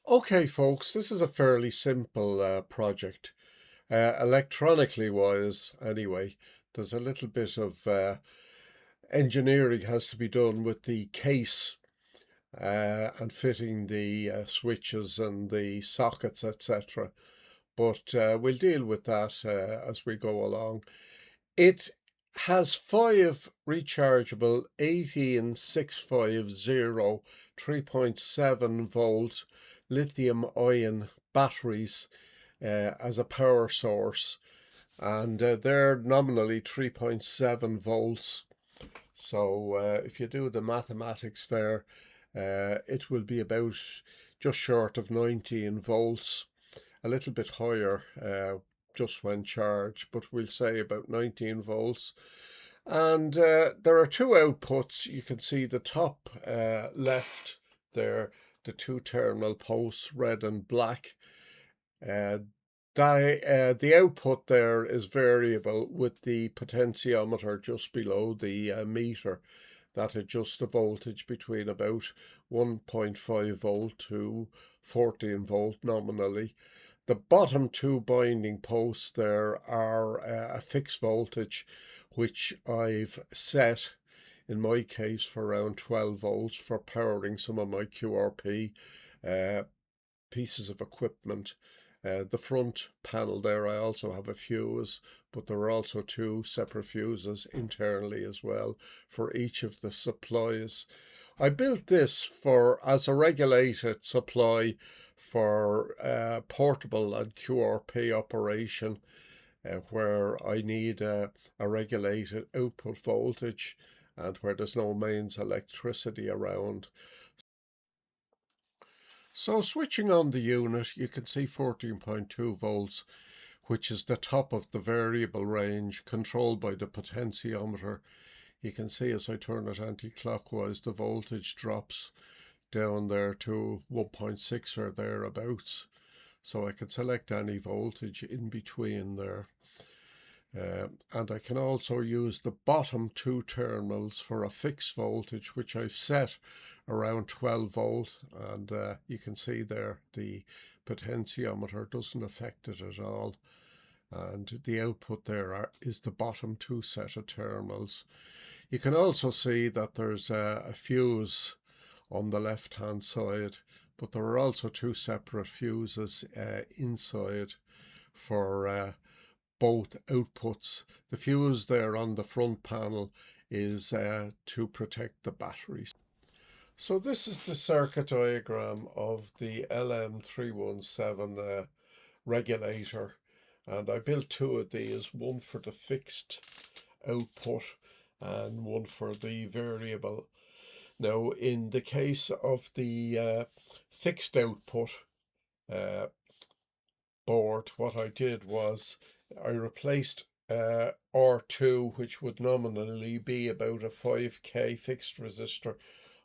Okay folks, this is a fairly simple project. Electronically wise anyway, there's a little bit of engineering has to be done with the case and fitting the switches and the sockets, etc. But we'll deal with that as we go along. It has 5 rechargeable 18650 3.7 volt lithium-ion batteries as a power source, and they're nominally 3.7 volts. So if you do the mathematics there, it will be about just short of 19 volts, a little bit higher just when charged, but we'll say about 19 volts. And there are 2 outputs. You can see the top left there, the 2 terminal posts, red and black. The output there is variable with the potentiometer just below the meter that adjusts the voltage between about 1.5 volt to 14 volt nominally. The bottom 2 binding posts there are a fixed voltage, which I've set in my case for around 12 volts for powering some of my QRP pieces of equipment. The front panel there, I also have a fuse, but there are also 2 separate fuses internally as well for each of the supplies. I built this as a regulated supply for portable and QRP operation, where I need a regulated output voltage and where there's no mains electricity around. So switching on the unit, you can see 14.2 volts, which is the top of the variable range controlled by the potentiometer. You can see as I turn it anti-clockwise, the voltage drops down there to 1.6 or thereabouts. So I can select any voltage in between there. And I can also use the bottom 2 terminals for a fixed voltage, which I've set around 12 volt, and you can see there the potentiometer doesn't affect it at all, and the output there is the bottom 2 set of terminals. You can also see that there's a fuse on the left hand side, but there are also 2 separate fuses inside for both outputs. The fuse there on the front panel is to protect the batteries. So this is the circuit diagram of the LM317 regulator, and I built 2 of these, one for the fixed output and one for the variable. Now in the case of the fixed output board, what I did was I replaced R2, which would nominally be about a 5k fixed resistor.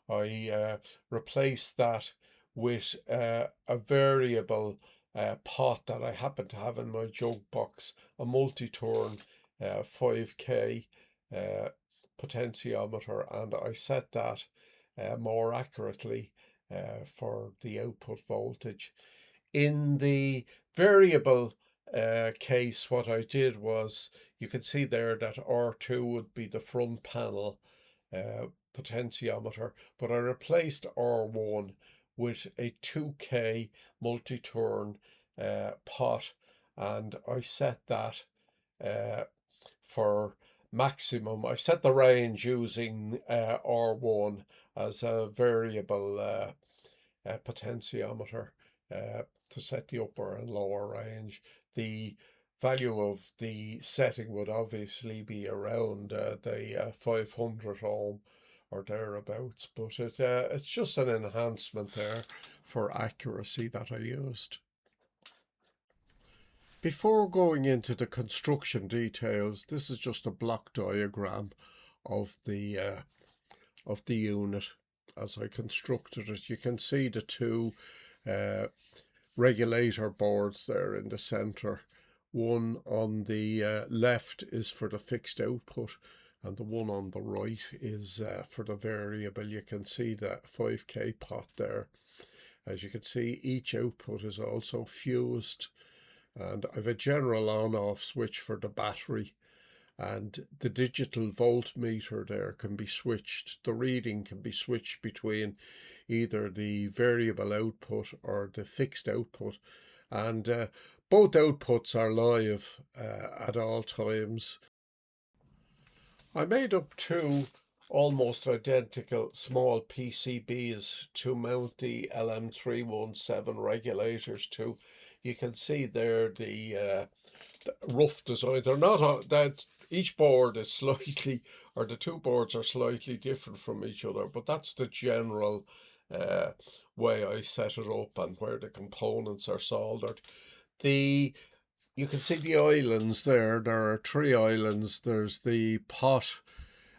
I replaced that with a variable pot that I happen to have in my jug box, a multi-turn 5k potentiometer, and I set that more accurately for the output voltage. In the variable case, what I did was, you can see there that R2 would be the front panel potentiometer, but I replaced R1 with a 2k multi-turn pot, and I set that for maximum. I set the range using R1 as a variable potentiometer to set the upper and lower range. The value of the setting would obviously be around the 500 ohm or thereabouts, but it's just an enhancement there for accuracy that I used. Before going into the construction details, this is just a block diagram of the unit as I constructed it. You can see the 2 regulator boards there in the center. One on the left is for the fixed output, and the one on the right is for the variable. You can see that 5k pot there. As you can see, each output is also fused, and I've a general on-off switch for the battery, and the digital voltmeter there can be switched. The reading can be switched between either the variable output or the fixed output, and both outputs are live at all times. I made up two almost identical small PCBs to mount the LM317 regulators to. You can see there the rough design. They're not that each board is slightly, or the two boards are slightly different from each other, but that's the general way I set it up and where the components are soldered. You can see the islands there. There are three islands. There's the pot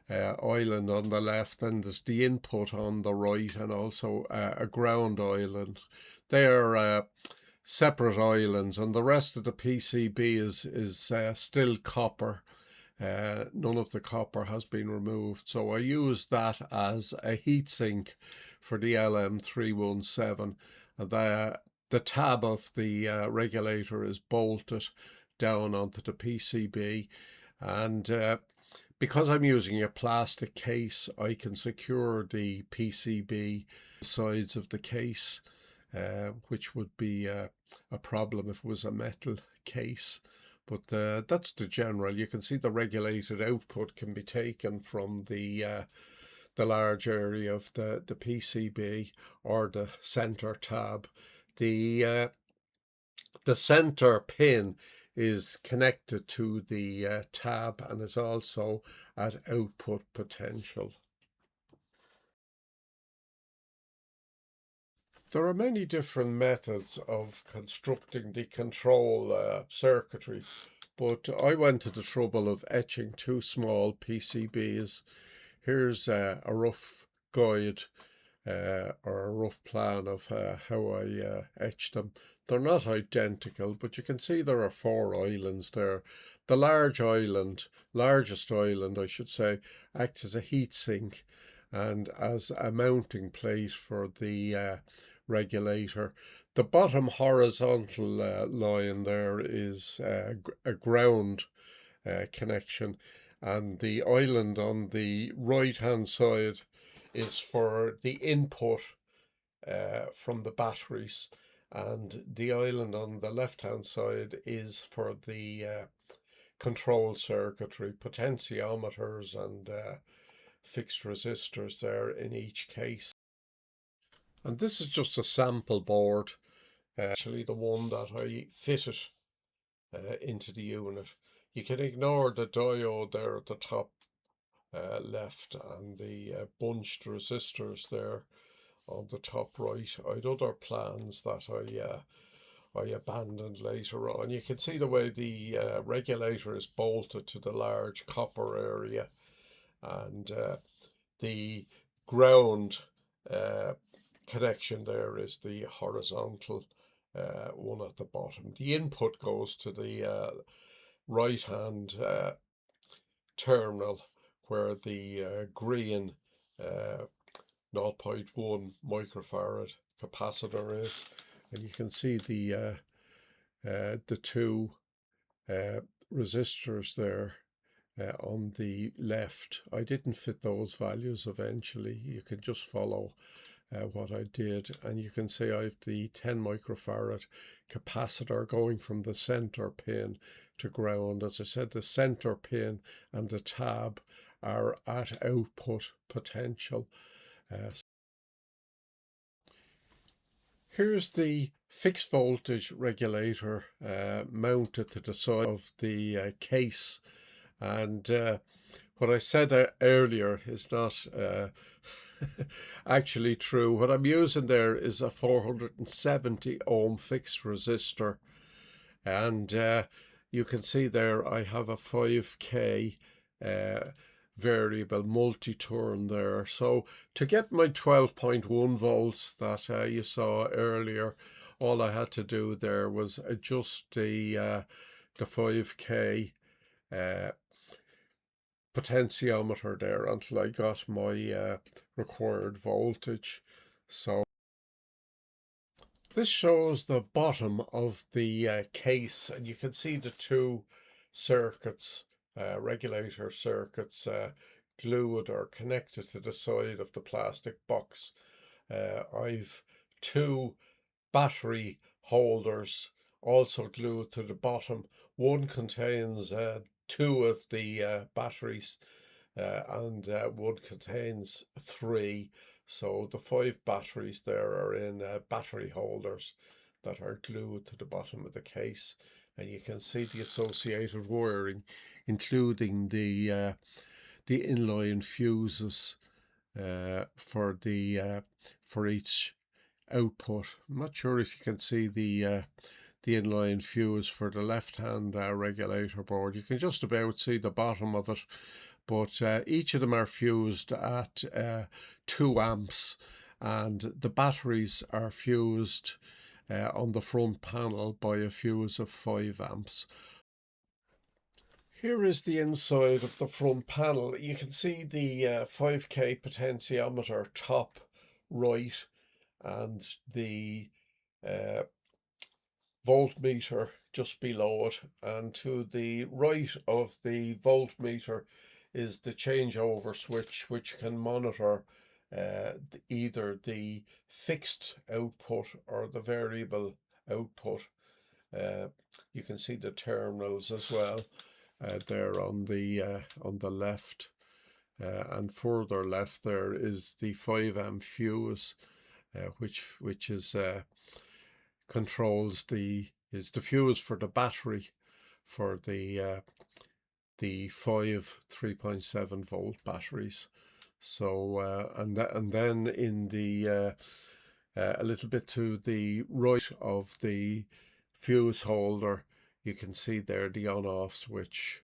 island on the left, and there's the input on the right, and also a ground island. They're separate islands, and the rest of the PCB is still copper. None of the copper has been removed, so I use that as a heatsink for the LM317. The tab of the regulator is bolted down onto the PCB, and because I'm using a plastic case, I can secure the PCB sides of the case, which would be a problem if it was a metal case. But that's the general. You can see the regulated output can be taken from the large area of the PCB or the center tab. The center pin is connected to the tab and is also at output potential. There are many different methods of constructing the control circuitry, but I went to the trouble of etching two small PCBs. Here's a rough guide or a rough plan of how I etched them. They're not identical, but you can see there are four islands there. The largest island I should say, acts as a heat sink and as a mounting plate for the regulator. The bottom horizontal line there is a ground connection, and the island on the right hand side is for the input from the batteries, and the island on the left hand side is for the control circuitry, potentiometers and fixed resistors there in each case. And this is just a sample board, actually the one that I fitted into the unit. You can ignore the diode there at the top left and the bunched resistors there on the top right. I had other plans that I abandoned later on. You can see the way the regulator is bolted to the large copper area, and the ground connection there is the horizontal one at the bottom. The input goes to the right hand terminal where the green 0.1 microfarad capacitor is, and you can see the two resistors there on the left. I didn't fit those values eventually. You can just follow what I did, and you can see I have the 10 microfarad capacitor going from the center pin to ground. As I said, the center pin and the tab are at output potential. Here's the fixed voltage regulator mounted to the side of the case, and what I said earlier is not actually true. What I'm using there is a 470 ohm fixed resistor, and you can see there I have a 5k variable multi-turn there. So to get my 12.1 volts that you saw earlier, all I had to do there was adjust the 5k potentiometer there until I got my required voltage. So this shows the bottom of the case, and you can see the two circuits, regulator circuits, glued or connected to the side of the plastic box. I've two battery holders also glued to the bottom. One contains two of the batteries, and one contains three. So the 5 batteries there are in battery holders that are glued to the bottom of the case, and you can see the associated wiring, including the inline fuses for each output. I'm not sure if you can see the inline fuse for the left hand regulator board. You can just about see the bottom of it, but each of them are fused at 2 amps, and the batteries are fused on the front panel by a fuse of 5 amps. Here is the inside of the front panel. You can see the 5k potentiometer top right, and the voltmeter just below it, and to the right of the voltmeter is the changeover switch, which can monitor either the fixed output or the variable output. You can see the terminals as well there on the left, and further left there is the 5 amp fuse, which is controls is the fuse for the battery for the 5 3.7 volt batteries. So and then in the a little bit to the right of the fuse holder, you can see there the on-off switch